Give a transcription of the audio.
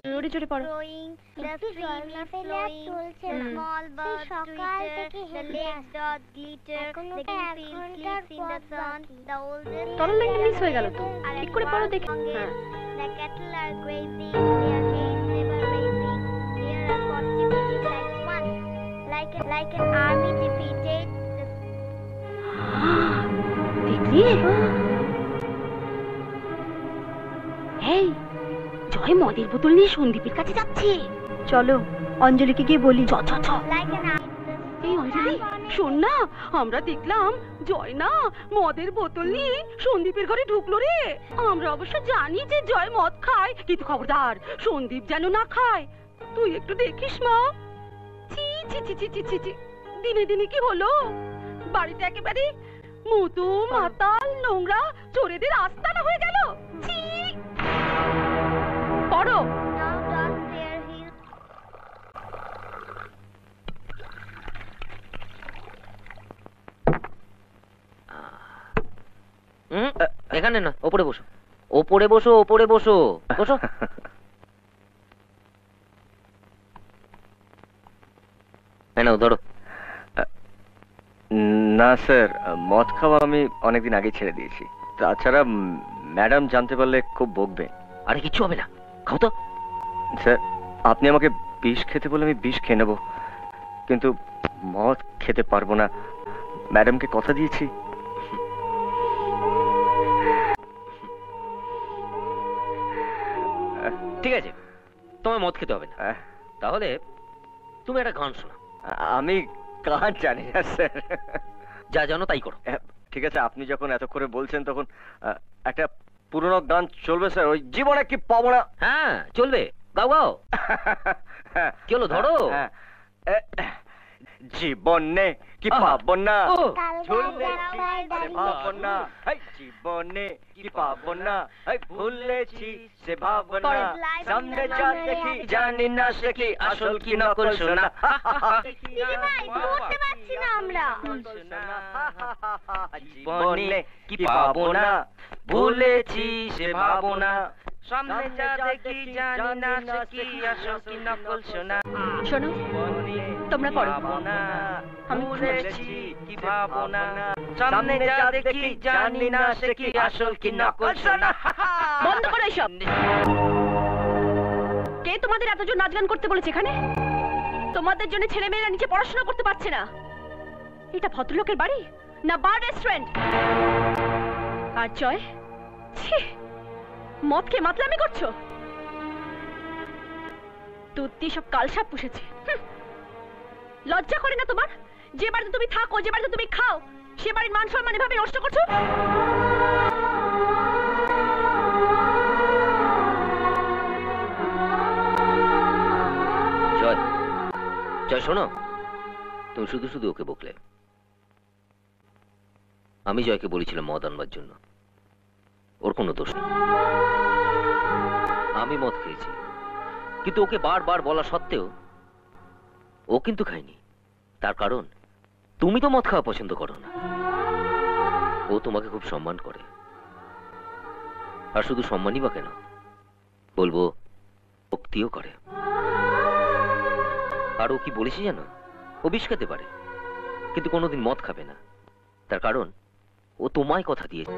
জোরে জোরে পড়ো। The stream is flowing, the small birds twitter, the lakes dot glitter, the green field sleeps in the sun, the oldest তলার লাইনটা miss হয়ে গেল তো, ঠিক করে পড়ো দেখি। হ্যাঁ, the cattle are grazing, their heads never raising, here are 40 cities like one, like an army defeated the দেখলি? এই জয় মদের বোতল নিয়ে সন্দীপের কাছে যাচ্ছে। চলো অঞ্জলিকে গিয়ে বলি। চ চ চ। like an এই অঞ্জলি শোন না, আমরা দেখলাম জয় না মদের বোতল নিয়ে সন্দীপের ঘরে ঢুকলো রে। আমরা অবশ্য জানি যে জয় মদ খায়, কিন্তু খবরদার সন্দীপ যেন না খায়। তুই একটু দেখিস মা। ছি ছি ছি ছি ছি ছি ছি, দিনে দিনে কি হলো? বাড়িতে একেবারে মুতু মাতাল নোংরা চোরেদের আস্তানা হয়ে গেল। ছি। পড়ো। now does their heel এখানে না, ওপরে বসো, ওপরে বসো, ওপরে বসো, বসো। নাও ধরো। না স্যার, মদ খাওয়া আমি অনেকদিন আগে ছেড়ে দিয়েছি। তাছাড়া ম্যাডাম জানতে পারলে খুব বকবে। আরে কিচ্ছু হবে না, খাও তো। স্যার, আপনি আমাকে বিষ খেতে বলে আমি বিষ খেয়ে নেবো, কিন্তু মদ খেতে পারবো না। ম্যাডামকে কথা দিয়েছি। ঠিক আছে, তোমায় মদ খেতে হবে না। তাহলে তুমি একটা গান শোনা। আমি গান জানি না স্যার। যা জানো তাই করো। ঠিক আছে, আপনি যখন এত করে বলছেন তখন একটা পুরনো গান চলবে স্যার, ওই জীবনে কি পাবো না। হ্যাঁ চলবে, গাও গাও। কি হলো, ধরো। জীবনে কি পাবো না, ভুলেছি সে ভাবো না। জীবনে কি পাবো না, ভুলেছি সে ভাবো না। সামনে যা দেখি জানি না সে কি আসল কি নকল শোনা। ভাই পড়তে পারছি না আমরা। জীবনে কি পাবো না, ভুলেছি সে ভাবো না। সামনে যা দেখি জানি না সে কি আসল কি নকল শোনা। শোনো, তোমরা পড়ো। আমি ভুলেছি কি ভাবো না। সামনে যা দেখি জানি না সে কি আসল কি নকল শোনা। বন্ধ করো এসব। কে তোমাদের এত জোর নাচ গান করতে বলেছে এখানে? তোমাদের জন্য ছেলেমেয়েরা নিচে পড়াশোনা করতে পারছে না। এটা ভদ্রলোকের বাড়ি না বার রেস্টুরেন্ট? আর জয়, ছি, মদ খেয়ে মাতলামি করছো? তুই সব কালসাপ পুষেছে। লজ্জা করে না তোমার? যে বাড়িতে তুমি থাকো, যে বাড়িতে তুমি খাও, সে বাড়ির মান সম্মান এভাবে নষ্ট করছো? জয়, জয় শোনো, তুমি শুধু শুধু ওকে বকলে। আমি জয়কে বলেছিলাম মদ আনবার জন্য, ওর কোনো দোষ নেই। আমি মদ খেয়েছি, কিন্তু ওকে বারবার বলা সত্ত্বেও ও কিন্তু খায়নি। তার কারণ তুমি তো মদ খাওয়া পছন্দ করো না। ও তোমাকে খুব সম্মান করে, আর শুধু সম্মানই বা কেন, বলবো ভক্তিও করে। আর ও কি বলেছি জানো? ও বিষ খেতে পারে, কিন্তু কোনোদিন মদ খাবে না। তার কারণ ও তোমায় কথা দিয়েছে।